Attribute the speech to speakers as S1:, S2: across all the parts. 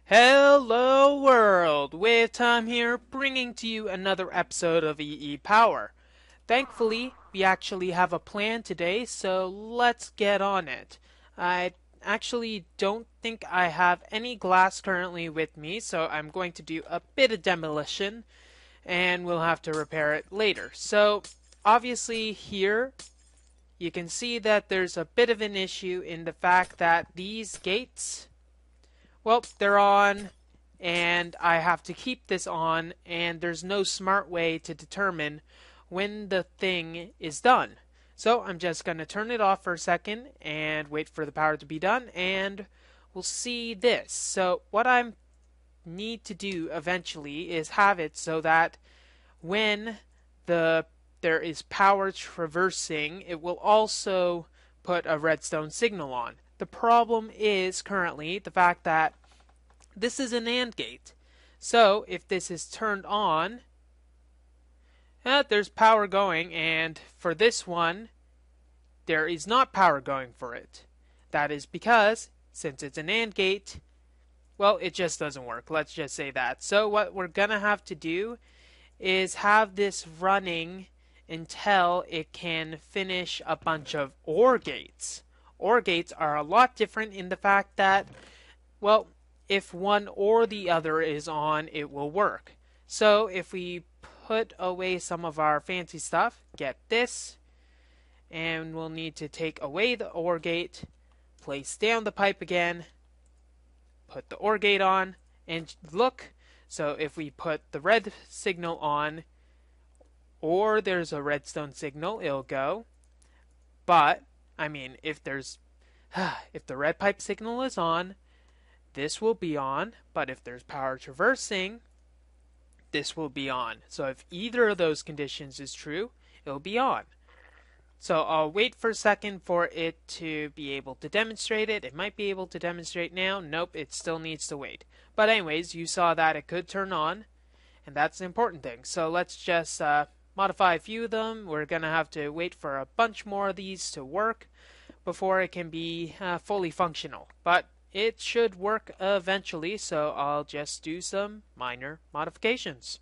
S1: Hello world! With Tom here, bringing to you another episode of EEPower. Thankfully, we actually have a plan today, so let's get on it. I actually don't think I have any glass currently with me, so I'm going to do a bit of demolition, and we'll have to repair it later. So, obviously here, you can see that there's a bit of an issue in the fact that these gates, well, they're on, and I have to keep this on, and there's no smart way to determine when the thing is done. So I'm just going to turn it off for a second and wait for the power to be done, and we'll see this. So what I need to do eventually is have it so that when there is power traversing, it will also put a redstone signal on. The problem is currently the fact that this is an AND gate. So if this is turned on, there's power going, and for this one, there is not power going for it. That is because, since it's an AND gate, well, it just doesn't work. Let's just say that. So what we're going to have to do is have this running until it can finish a bunch of OR gates. OR gates are a lot different in the fact that, well, if one or the other is on, it will work. So if we put away some of our fancy stuff, get this, and we'll need to take away the OR gate, place down the pipe again, put the OR gate on, and look. So if we put the red signal on, or there's a redstone signal, it'll go. But, I mean, if there's if the red pipe signal is on, this will be on, but if there's power traversing, this will be on. So if either of those conditions is true, it'll be on. So I'll wait for a second for it to be able to demonstrate it. It might be able to demonstrate now. Nope, it still needs to wait. But anyways, you saw that it could turn on, and that's the important thing. So let's just modify a few of them. We're going to have to wait for a bunch more of these to work before it can be fully functional. But it should work eventually, so I'll just do some minor modifications.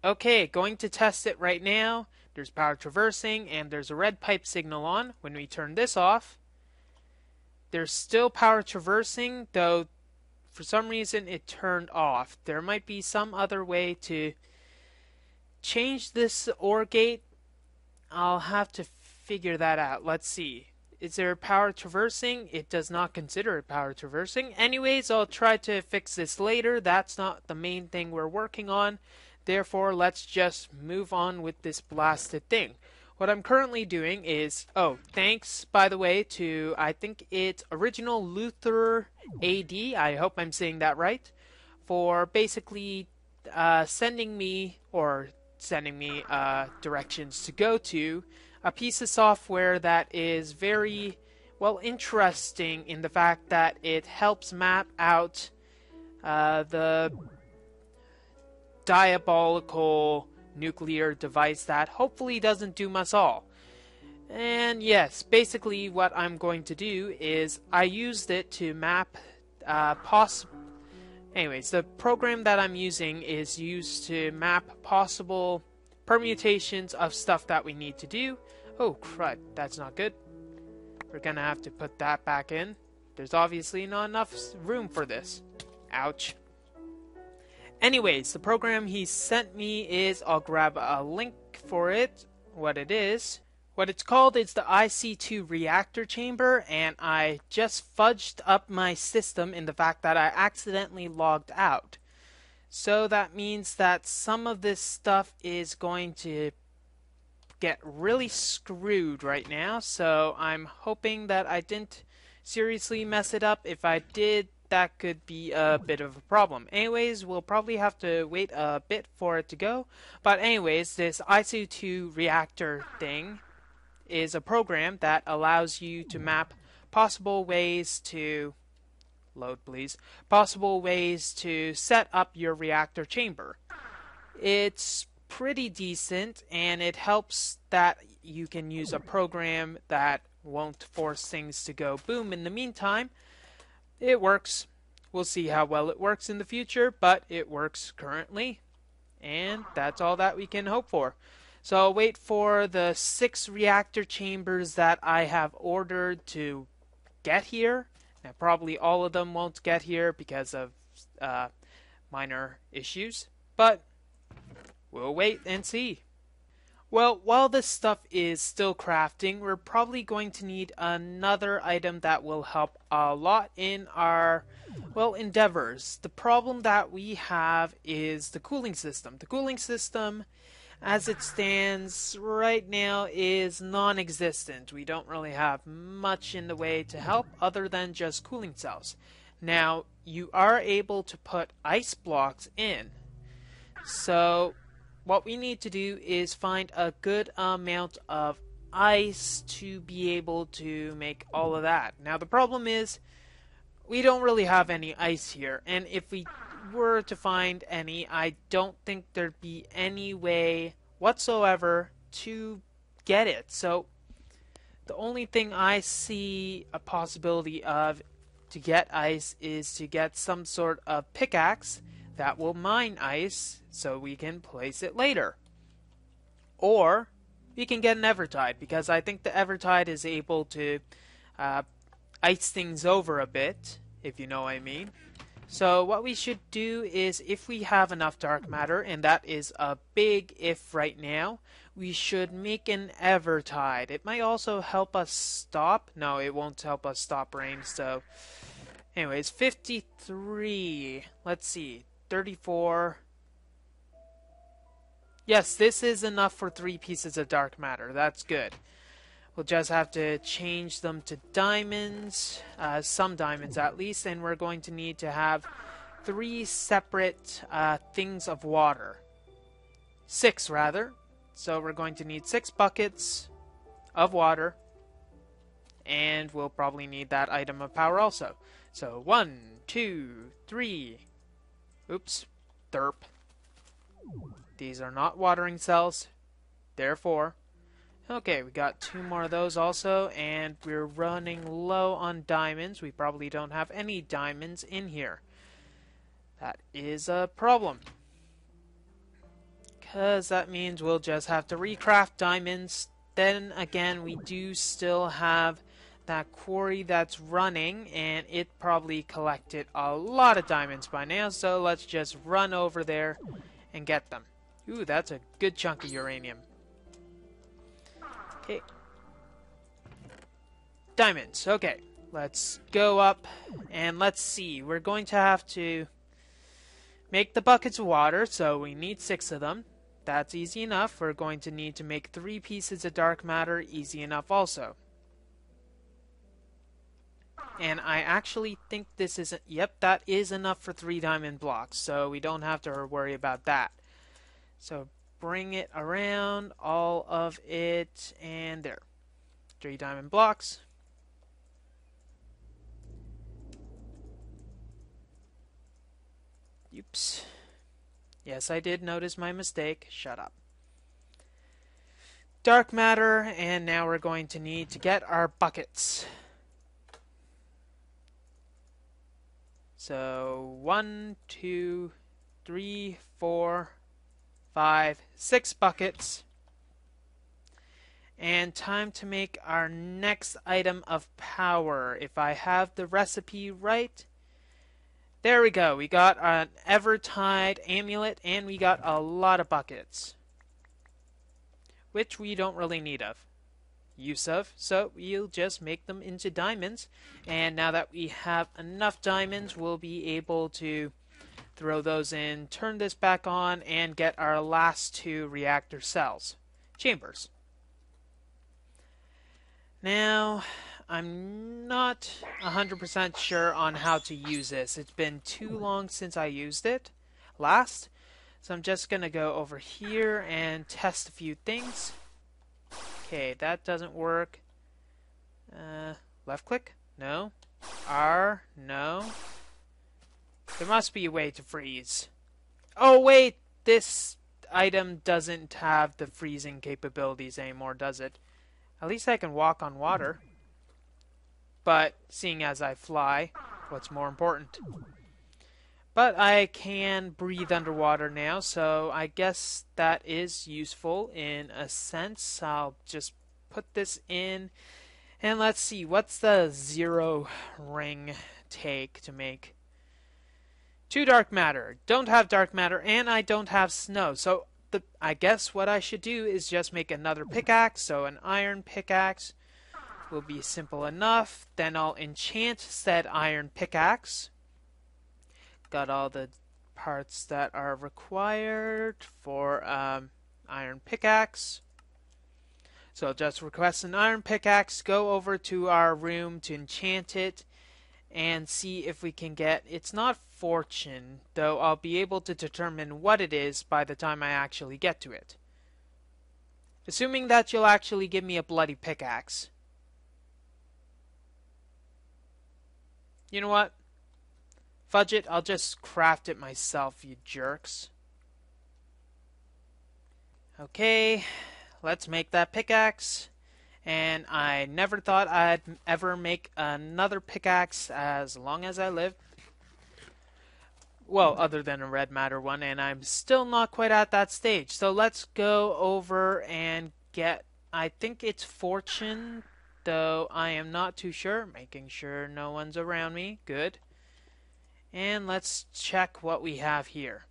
S1: Okay, going to test it right now. There's power traversing, and there's a red pipe signal on. When we turn this off, there's still power traversing, though for some reason it turned off. There might be some other way to change this OR gate. I'll have to figure that out. Let's see. Is there power traversing? It does not consider it power traversing. Anyways, I'll try to fix this later. That's not the main thing we're working on. Therefore, let's just move on with this blasted thing. What I'm currently doing is, thanks, by the way, to, I think it's Original Luther AD, I hope I'm saying that right, for basically sending me directions to go to a piece of software that is very, well, interesting in the fact that it helps map out the diabolical nuclear device that hopefully doesn't doom us all. And yes, basically what I'm going to do is I used it to map Anyways, the program that I'm using is used to map possible permutations of stuff that we need to do. Oh crud, that's not good. We're gonna have to put that back in. There's obviously not enough room for this. Ouch. Anyways, the program he sent me is, I'll grab a link for it, what it is. What it's called is the IC2 reactor chamber, and I just fudged up my system in the fact that I accidentally logged out. So that means that some of this stuff is going to get really screwed right now, so I'm hoping that I didn't seriously mess it up. If I did, that could be a bit of a problem. Anyways, we'll probably have to wait a bit for it to go. But anyways, this IC2 reactor thing is a program that allows you to map possible ways to possible ways to set up your reactor chamber. It's pretty decent, and it helps that you can use a program that won't force things to go boom in the meantime. It works. We'll see how well it works in the future, but it works currently, and that's all that we can hope for. So I'll wait for the 6 reactor chambers that I have ordered to get here. Now, probably all of them won't get here because of minor issues, but we'll wait and see. Well, while this stuff is still crafting, we're probably going to need another item that will help a lot in our, well, endeavors. The problem that we have is the cooling system. The cooling system, as it stands right now, is non-existent. We don't really have much in the way to help other than just cooling cells. Now, you are able to put ice blocks in. So what we need to do is find a good amount of ice to be able to make all of that. Now the problem is we don't really have any ice here, and if we were to find any, I don't think there'd be any way whatsoever to get it. So the only thing I see a possibility of to get ice is to get some sort of pickaxe that will mine ice so we can place it later. Or we can get an Evertide, because I think the Evertide is able to ice things over a bit, if you know what I mean. So what we should do is, if we have enough dark matter, and that is a big if right now, we should make an Evertide. It might also help us stop. No, it won't help us stop rain, so anyways, 53. Let's see. 34. Yes, this is enough for 3 pieces of dark matter. That's good. We'll just have to change them to diamonds, some diamonds at least, and we're going to need to have 3 separate things of water. 6 rather. So we're going to need 6 buckets of water, and we'll probably need that item of power also. So 1, 2, 3. Oops, derp. These are not watering cells, therefore. Okay, we got 2 more of those also, and we're running low on diamonds. We probably don't have any diamonds in here. That is a problem, because that means we'll just have to recraft diamonds. Then again, we do still have that quarry that's running, and it probably collected a lot of diamonds by now, so let's just run over there and get them. Ooh, that's a good chunk of uranium. Okay. Diamonds. Okay, let's go up and let's see. We're going to have to make the buckets of water, so we need 6 of them. That's easy enough. We're going to need to make 3 pieces of dark matter. Easy enough also. And I actually think this is, yep, that is enough for 3 diamond blocks, so we don't have to worry about that. So bring it around, all of it, and there. 3 diamond blocks. Oops. Yes, I did notice my mistake. Shut up. Dark matter, and now we're going to need to get our buckets. So 1, 2, 3, 4, 5, 6 buckets. And time to make our next item of power. If I have the recipe right. There we go. We got an Evertide amulet, and we got a lot of buckets, which we don't really need use of, so we'll just make them into diamonds. And now that we have enough diamonds, we'll be able to throw those in, turn this back on, and get our last 2 reactor cells chambers. Now, I'm not 100% sure on how to use this. It's been too long since I used it last, so I'm just gonna go over here and test a few things. Okay, that doesn't work. Left click? No. R? No. There must be a way to freeze. Oh wait, this item doesn't have the freezing capabilities anymore, does it? At least I can walk on water. But seeing as I fly, what's more important? But I can breathe underwater now, so I guess that is useful in a sense. I'll just put this in, and let's see, what's the 0 ring take to make? 2 dark matter. Don't have dark matter, and I don't have snow, so I guess what I should do is just make another pickaxe, so an iron pickaxe will be simple enough. Then I'll enchant said iron pickaxe. Got all the parts that are required for iron pickaxe. So I'll just request an iron pickaxe, go over to our room to enchant it, and see if we can get... It's not fortune, though I'll be able to determine what it is by the time I actually get to it. Assuming that you'll actually give me a bloody pickaxe. You know what? Fudge it, I'll just craft it myself, you jerks. Okay, let's make that pickaxe. And I never thought I'd ever make another pickaxe as long as I live. Well, other than a red matter one, and I'm still not quite at that stage. So let's go over and get, I think it's fortune, though I am not too sure. Making sure no one's around me. Good. And let's check what we have here.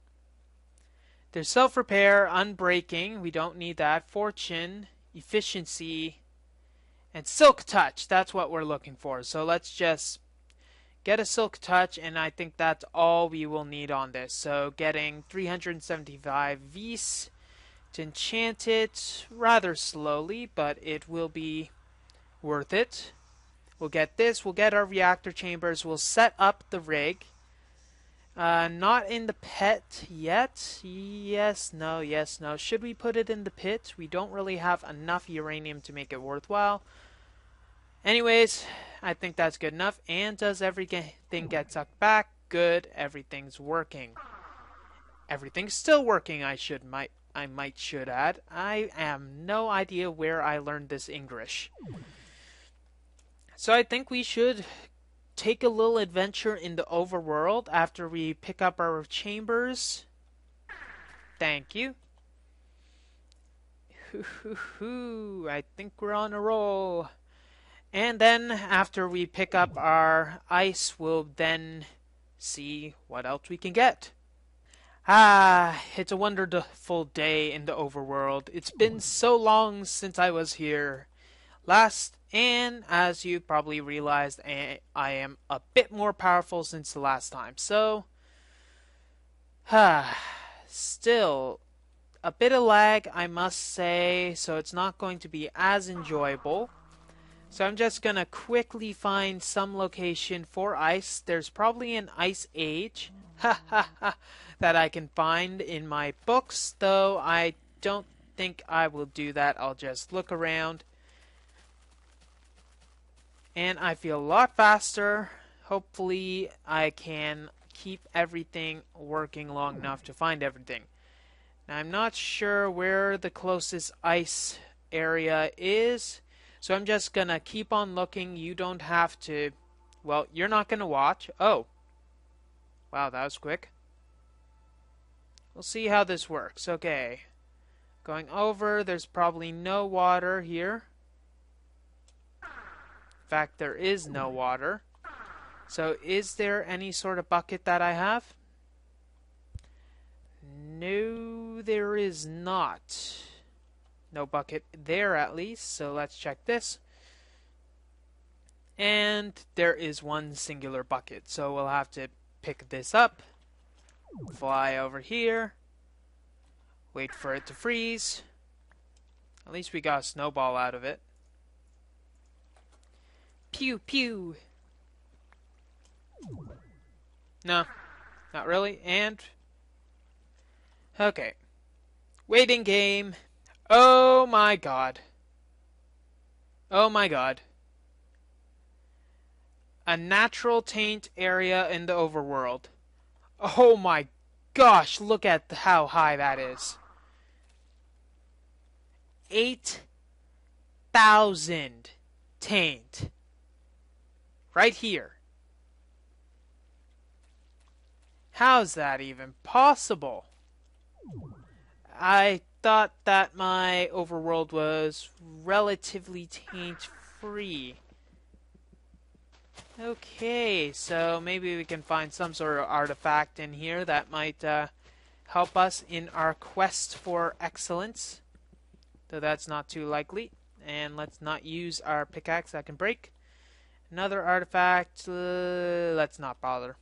S1: There's self-repair, unbreaking, we don't need that. Fortune, efficiency, and silk touch. That's what we're looking for. So let's just get a silk touch, and I think that's all we will need on this. So getting 375 vis to enchant it rather slowly, but it will be worth it. We'll get this, we'll get our reactor chambers, we'll set up the rig. Not in the pet yet. Yes, no. Should we put it in the pit? We don't really have enough uranium to make it worthwhile. Anyways, I think that's good enough. And does everything get sucked back? Good. Everything's working. Everything's still working, I might should add. I have no idea where I learned this English. So I think we should take a little adventure in the overworld after we pick up our chambers. Thank you. I think we're on a roll. And then after we pick up our ice, we'll then see what else we can get. It's a wonderful day in the overworld. It's been so long since I was here last, and as you probably realized, I am a bit more powerful since the last time. So, still a bit of lag, I must say, so it's not going to be as enjoyable. So I'm just gonna quickly find some location for ice. There's probably an ice age that I can find in my books, though I don't think I will do that. I'll just look around. And I feel a lot faster. Hopefully I can keep everything working long enough to find everything. Now I'm not sure where the closest ice area is, so I'm just gonna keep on looking. You don't have to, well, you're not gonna watch. Oh, wow, that was quick. We'll see how this works. Okay, going over, there's probably no water here. In fact, there is no water. So is there any sort of bucket that I have? No, there is not. No bucket there, at least. So let's check this. And there is one singular bucket. So we'll have to pick this up, fly over here, wait for it to freeze. At least we got a snowball out of it. Pew, pew. No, not really. And okay, waiting game. Oh my god. Oh my god. A natural taint area in the overworld. Oh my gosh, look at how high that is. 8,000 taint. Right here. How's that even possible? I thought that my overworld was relatively taint-free. Okay, so maybe we can find some sort of artifact in here that might help us in our quest for excellence. Though that's not too likely. And let's not use our pickaxe that can break. Another artifact, let's not bother.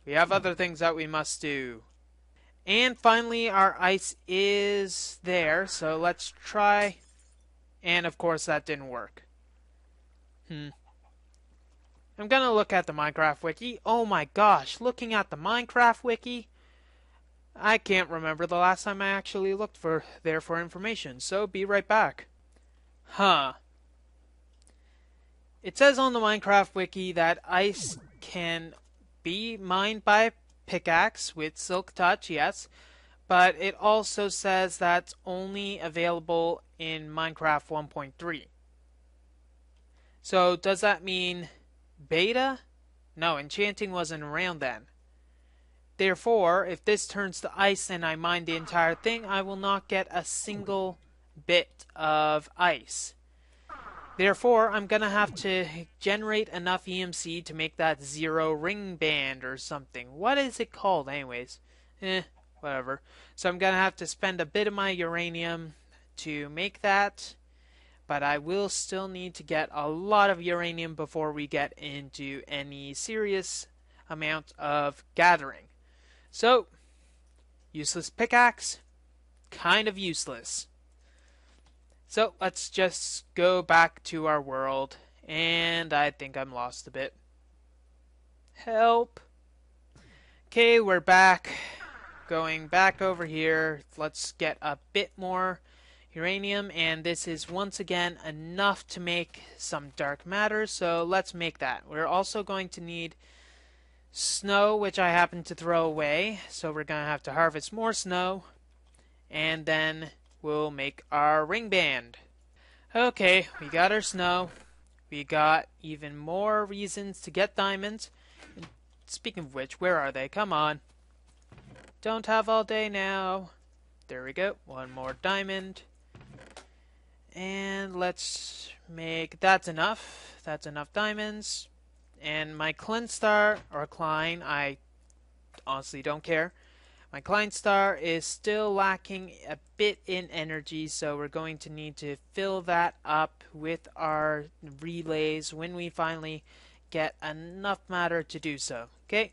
S1: We have other things that we must do. And finally, our ice is there, so let's try. And of course, that didn't work. I'm gonna look at the Minecraft wiki. Oh my gosh, looking at the Minecraft wiki? I can't remember the last time I actually looked for information, so be right back. Huh. It says on the Minecraft wiki that ice can be mined by pickaxe with Silk Touch, yes, but it also says that's only available in Minecraft 1.3. So does that mean beta? No, enchanting wasn't around then. Therefore, if this turns to ice and I mine the entire thing, I will not get a single bit of ice. Therefore, I'm gonna have to generate enough EMC to make that 0 ring band or something. What is it called anyways? Whatever. So I'm gonna have to spend a bit of my uranium to make that. But I will still need to get a lot of uranium before we get into any serious amount of gathering. So, useless pickaxe, kind of useless. So, let's just go back to our world, and I think I'm lost a bit. Help! Okay, we're back. Going back over here, let's get a bit more uranium, and this is once again enough to make some dark matter, so let's make that. We're also going to need snow, which I happen to throw away, so we're going to have to harvest more snow, and then we'll make our ring band. Okay, we got our snow. We got even more reasons to get diamonds. And speaking of which, where are they? Come on. Don't have all day now. There we go. One more diamond. And let's make... That's enough. That's enough diamonds. And my Klein star, or Klein, I honestly don't care. My Klein star is still lacking a bit in energy, so we're going to need to fill that up with our relays when we finally get enough matter to do so. Okay?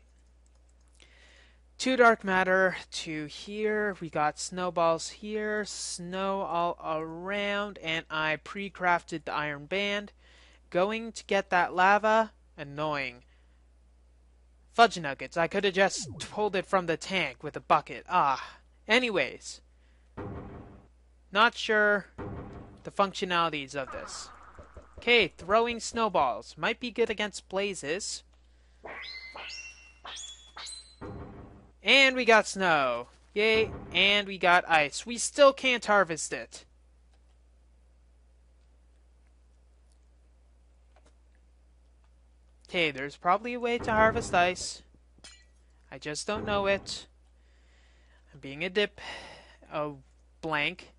S1: 2 dark matter to here. We got snowballs here, snow all around, and I pre-crafted the iron band. Going to get that lava. Annoying. Fudge nuggets. I could have just pulled it from the tank with a bucket. Anyways. Not sure the functionalities of this. Okay, throwing snowballs. Might be good against blazes. And we got snow. Yay, and we got ice. We still can't harvest it. Okay, there's probably a way to harvest ice. I just don't know it. I'm being a blank.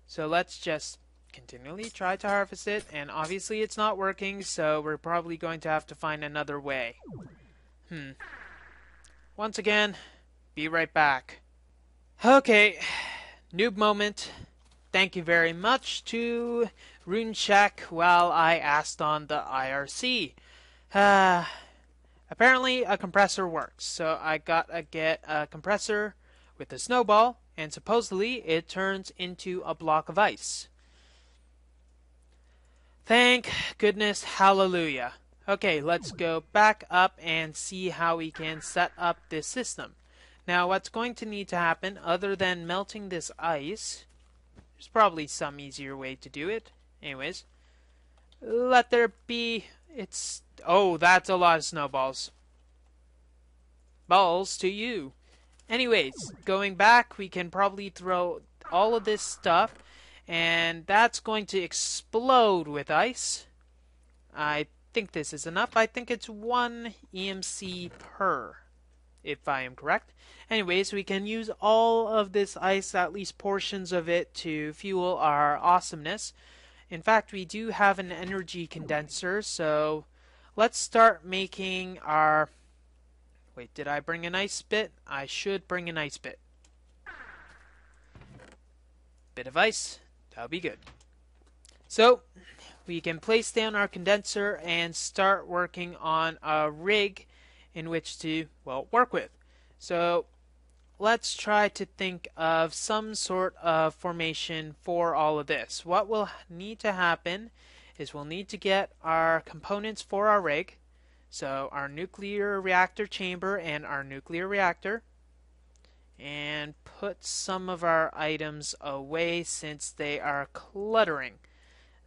S1: So let's just continually try to harvest it. And obviously it's not working, so we're probably going to have to find another way. Once again, be right back. Okay, noob moment. Thank you very much to RuneCheck while I asked on the IRC. Apparently a compressor works, so I gotta get a compressor with a snowball, and supposedly it turns into a block of ice. Thank goodness, hallelujah. Okay, let's go back up and see how we can set up this system. Now, what's going to need to happen, other than melting this ice, there's probably some easier way to do it. Anyways, let there be... Oh, that's a lot of snowballs. Balls to you. Anyways, going back, we can probably throw all of this stuff, and that's going to explode with ice. I think this is enough. I think it's 1 EMC per. if I am correct. Anyways, we can use all of this ice, at least portions of it, to fuel our awesomeness. In fact, we do have an energy condenser, so let's start making our... Wait, did I bring an ice bit? I should bring an ice bit. Bit of ice, that'll be good. So, we can place down our condenser and start working on a rig in which to, well, work with. So, let's try to think of some sort of formation for all of this. What will need to happen is we'll need to get our components for our rig. So our nuclear reactor chamber and our nuclear reactor. And put some of our items away since they are cluttering.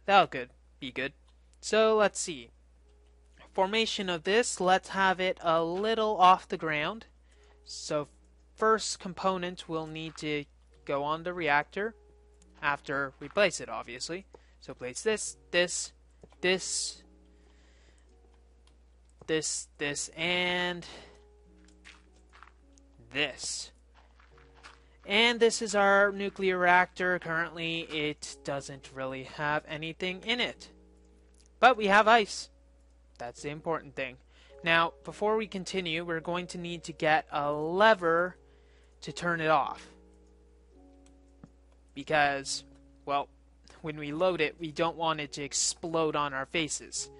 S1: That'll be good. So let's see. Formation of this, let's have it a little off the ground. So first component will need to go on the reactor after we place it, obviously. So place this, and this. And this is our nuclear reactor. Currently, it doesn't really have anything in it. But we have ice. That's the important thing. Now, before we continue, we're going to need to get a lever to turn it off. Because, well, when we load it, we don't want it to explode on our faces.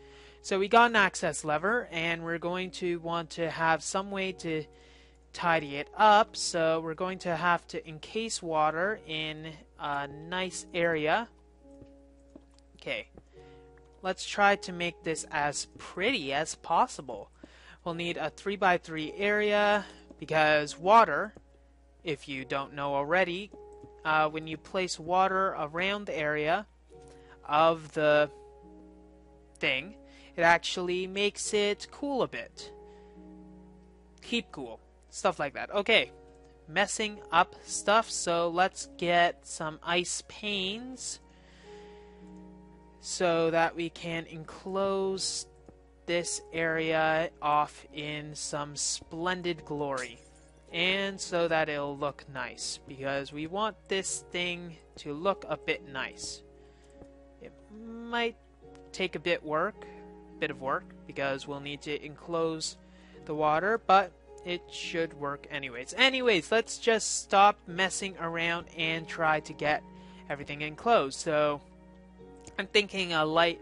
S1: So we got an access lever, and we're going to want to have some way to tidy it up. So we're going to have to encase water in a nice area. Okay, let's try to make this as pretty as possible. We'll need a 3x3 area because water, if you don't know already, when you place water around the area of the thing, it actually makes it cool a bit. Keep cool. Stuff like that. Okay, messing up stuff, so let's get some ice panes so that we can enclose this area off in some splendid glory. And so that it'll look nice, because we want this thing to look a bit nice. It might take a bit of work, because we'll need to enclose the water, but it should work anyways. Anyways, let's just stop messing around and try to get everything enclosed. So I'm thinking a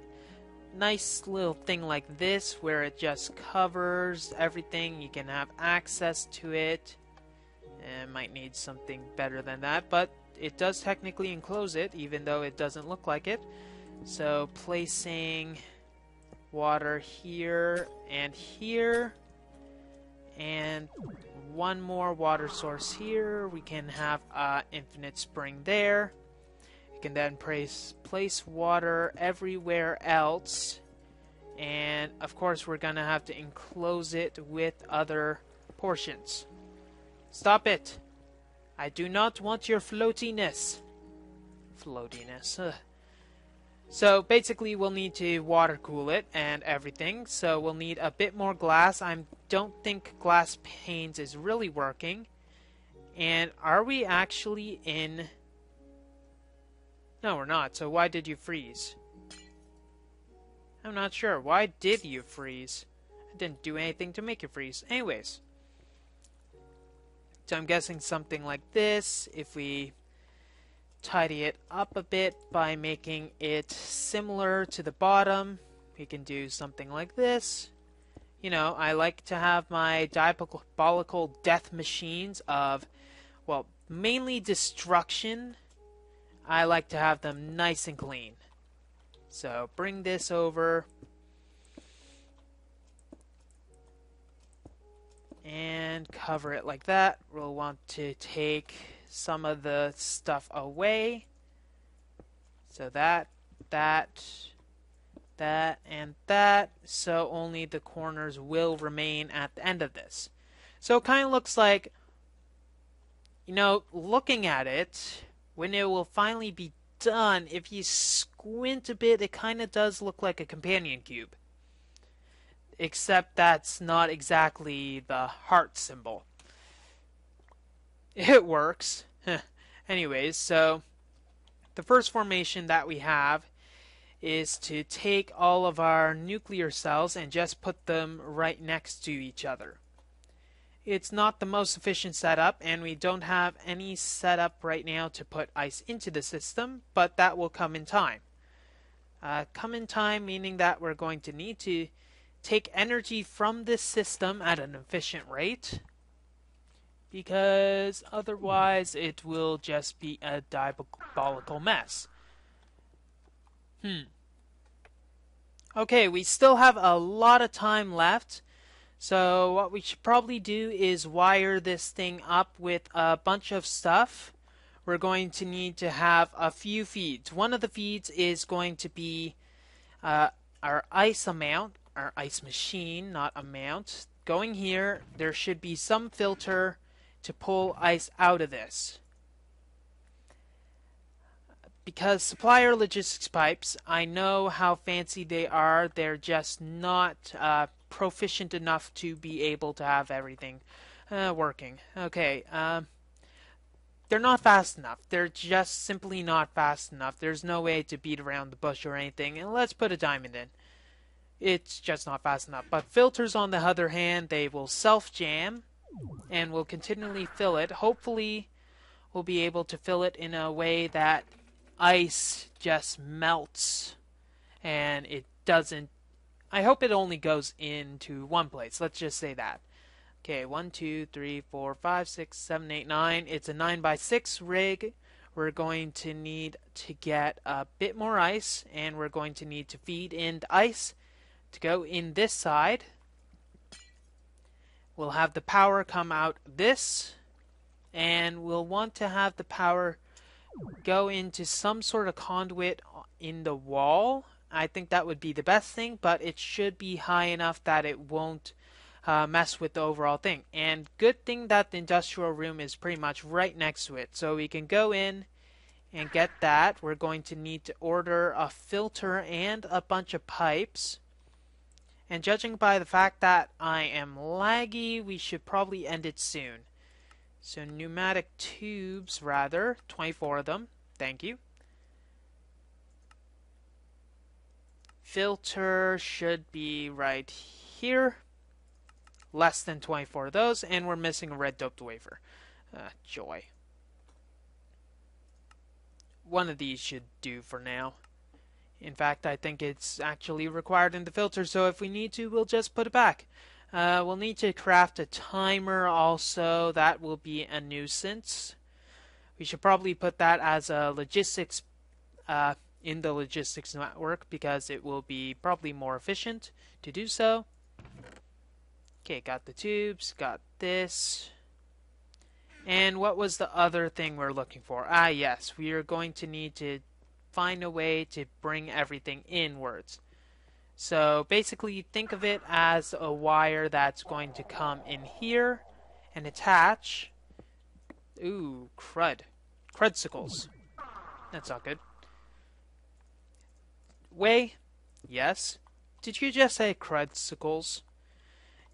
S1: nice little thing like this where it just covers everything. You can have access to it. It might need something better than that, but it does technically enclose it, even though it doesn't look like it. So placing water here, and one more water source here. We can have an infinite spring there. You can then place water everywhere else, and of course we're gonna have to enclose it with other portions. Stop it! I do not want your floatiness. Ugh. So basically we'll need to water cool it and everything, so we'll need a bit more glass. I don't think glass panes is really working. And are we actually in... No, we're not. So why did you freeze? I'm not sure. Why did you freeze? I didn't do anything to make you freeze. Anyways. So I'm guessing something like this. If we tidy it up a bit by making it similar to the bottom, we can do something like this. You know, I like to have my diabolical death machines of, well, mainly destruction. I like to have them nice and clean. So bring this over. And cover it like that. We'll want to take some of the stuff away. So that, and that. So only the corners will remain at the end of this. So it kind of looks like, you know, looking at it, when it will finally be done, if you squint a bit, it kind of does look like a companion cube. except that's not exactly the heart symbol. It works. Anyways, so the first formation that we have is to take all of our nuclear cells and just put them right next to each other. It's not the most efficient setup, and we don't have any setup right now to put ice into the system, but that will come in time. Come in time meaning that we're going to need to take energy from this system at an efficient rate, because otherwise it will just be a diabolical mess. Okay, we still have a lot of time left, so what we should probably do is wire this thing up with a bunch of stuff. We're going to need to have a few feeds. One of the feeds is going to be our ice amount, our ice machine, not amount. Going here, there should be some filter to pull ice out of this. Because supplier logistics pipes, I know how fancy they are. They're just not proficient enough to be able to have everything working. Okay, they're not fast enough. They're just simply not fast enough. There's no way to beat around the bush or anything. And let's put a diamond in. It's just not fast enough. But filters, on the other hand, they will self-jam and will continually fill it. Hopefully, we'll be able to fill it in a way that ice just melts and it doesn't. I hope it only goes into one place. Let's just say that. Okay, 1, 2, 3, 4, 5, 6, 7, 8, 9. It's a 9x6 rig. We're going to need to get a bit more ice, and we're going to need to feed in the ice to go in this side. We'll have the power come out this, and we'll want to have the power go into some sort of conduit in the wall. I think that would be the best thing, but it should be high enough that it won't mess with the overall thing. And good thing that the industrial room is pretty much right next to it, so we can go in and get that. We're going to need to order a filter and a bunch of pipes. And judging by the fact that I am laggy, we should probably end it soon. So pneumatic tubes, rather, 24 of them. Thank you. Filter should be right here. Less than 24 of those, and we're missing a red doped wafer. Joy. One of these should do for now. In fact, I think it's actually required in the filter, so if we need to, we'll just put it back. We'll need to craft a timer also. That will be a nuisance. We should probably put that as a logistics in the logistics network, because it will be probably more efficient to do so. Okay, got the tubes, got this. And what was the other thing we're looking for? Ah, yes, we are going to need to find a way to bring everything inwards. So basically, think of it as a wire that's going to come in here and attach. Ooh, crud. Crudsicles. That's not good. Way? Yes. Did you just say crudsicles?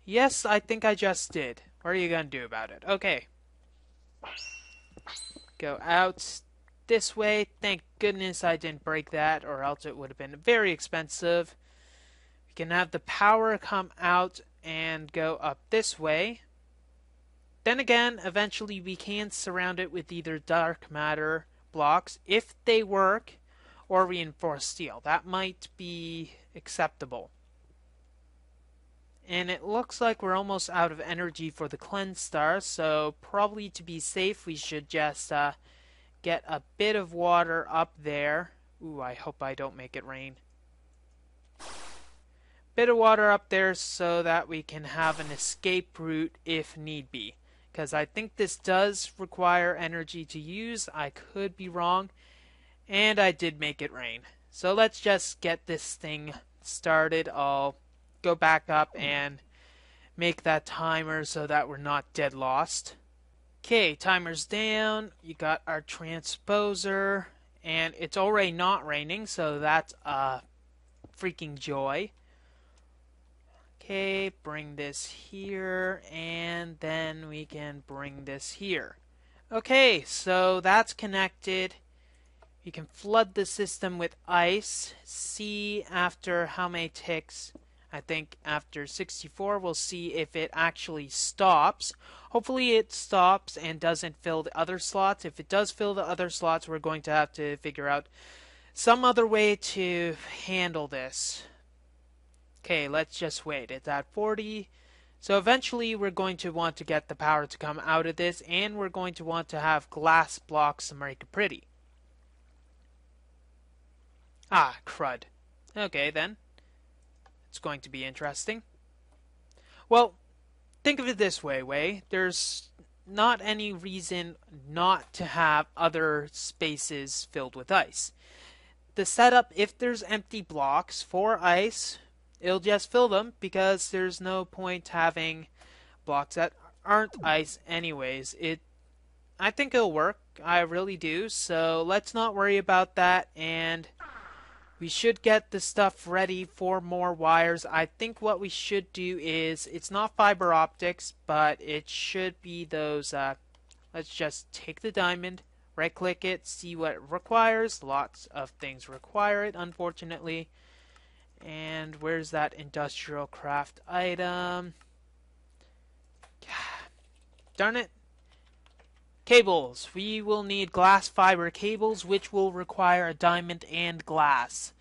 S1: Yes, I think I just did. What are you going to do about it? Okay. Go out this way. Thank goodness I didn't break that, or else it would have been very expensive. We can have the power come out and go up this way. Then again, eventually we can surround it with either dark matter blocks, if they work, or reinforced steel. That might be acceptable. And it looks like we're almost out of energy for the cleanse star, so probably to be safe we should just get a bit of water up there. Ooh, I hope I don't make it rain. Bit of water up there so that we can have an escape route if need be. Because I think this does require energy to use. I could be wrong. And I did make it rain. So let's just get this thing started. I'll go back up and make that timer so that we're not dead lost. Okay, timer's down. You got our transposer. And it's already not raining, so that's a freaking joy. Okay, bring this here, and then we can bring this here. Okay, so that's connected. You can flood the system with ice. See after how many ticks. I think after 64 we'll see if it actually stops. Hopefully it stops and doesn't fill the other slots. If it does fill the other slots, we're going to have to figure out some other way to handle this. Okay, let's just wait. It's at 40. So eventually we're going to want to get the power to come out of this, and we're going to want to have glass blocks to make it pretty. Ah, crud. Okay, then. It's going to be interesting. Well, think of it this way. There's not any reason not to have other spaces filled with ice. The setup, if there's empty blocks for ice, it'll just fill them because there's no point having blocks that aren't ice anyways. I think it'll work. I really do. So let's not worry about that, and we should get the stuff ready for more wires. I think what we should do is, it's not fiber optics, but it should be those, let's just take the diamond, right click it, see what it requires. Lots of things require it, unfortunately. And where's that industrial craft item? Darn it. Cables. We will need glass fiber cables, which will require a diamond and glass.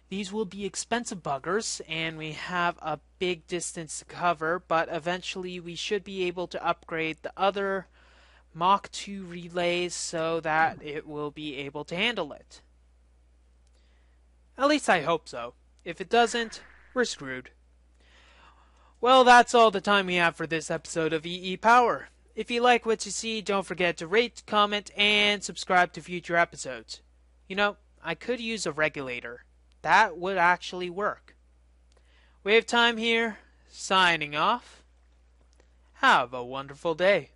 S1: These will be expensive buggers, and we have a big distance to cover, but eventually we should be able to upgrade the other Mach 2 relays so that it will be able to handle it. At least I hope so. If it doesn't, we're screwed. Well, that's all the time we have for this episode of EEPower. If you like what you see, don't forget to rate, comment, and subscribe to future episodes. You know, I could use a regulator. That would actually work. We have time here, signing off. Have a wonderful day.